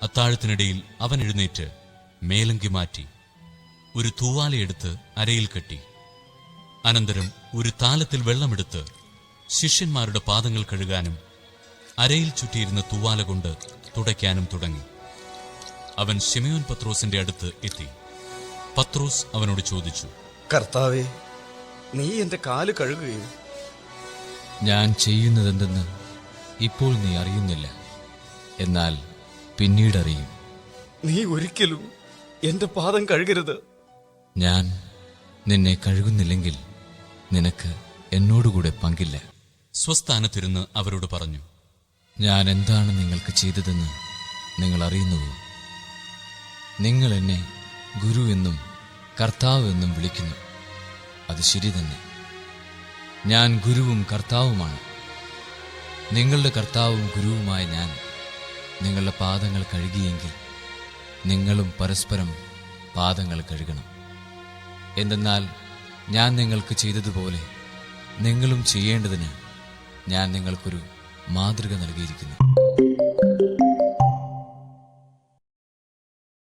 അത്താഴത്തിനിടയിൽ അവൻ എഴുന്നേറ്റ് മേലങ്കി മാറ്റി ഒരു തൂവാലയെടുത്ത് അരയിൽ കെട്ടി. അനന്തരം ഒരു താലത്തിൽ വെള്ളമെടുത്ത് ശിഷ്യന്മാരുടെ പാദങ്ങൾ കഴുകാനും അരയിൽ ചുറ്റിയിരുന്ന തൂവാല കൊണ്ട് തുടയ്ക്കാനും തുടങ്ങി. അവൻ ശിമയോൻ പത്രോസിന്റെ അടുത്ത് എത്തി. പത്രോസ് അവനോട് ചോദിച്ചു, കർത്താവേ, നീ എന്റെ കാല് കഴുകുകയും? ഞാൻ ചെയ്യുന്നതെന്തെന്ന് ഇപ്പോൾ നീ അറിയുന്നില്ല, എന്നാൽ പിന്നീടറിയും. നീ ഒരിക്കലും എന്റെ പാദം കഴുകരുത്. ഞാൻ നിന്നെ കഴുകുന്നില്ലെങ്കിൽ നിനക്ക് എന്നോടുകൂടെ പങ്കില്ല. സ്വസ്ഥാനത്തിരുന്ന് അവരോട് പറഞ്ഞു, ഞാൻ എന്താണ് നിങ്ങൾക്ക് ചെയ്തതെന്ന് നിങ്ങൾ അറിയുന്നുവോ? നിങ്ങൾ എന്നെ ഗുരു എന്നും കർത്താവ് എന്നും വിളിക്കുന്നു. അത് ശരി തന്നെ. ഞാൻ ഗുരുവും കർത്താവുമാണ്. നിങ്ങളുടെ കർത്താവും ഗുരുവുമായ ഞാൻ നിങ്ങളുടെ പാദങ്ങൾ കഴുകിയെങ്കിൽ നിങ്ങളും പരസ്പരം പാദങ്ങൾ കഴുകണം. എന്തെന്നാൽ ഞാൻ നിങ്ങൾക്ക് ചെയ്തതുപോലെ നിങ്ങളും ചെയ്യേണ്ടതിന് ഞാൻ നിങ്ങൾക്കൊരു മാതൃക നൽകിയിരിക്കുന്നു.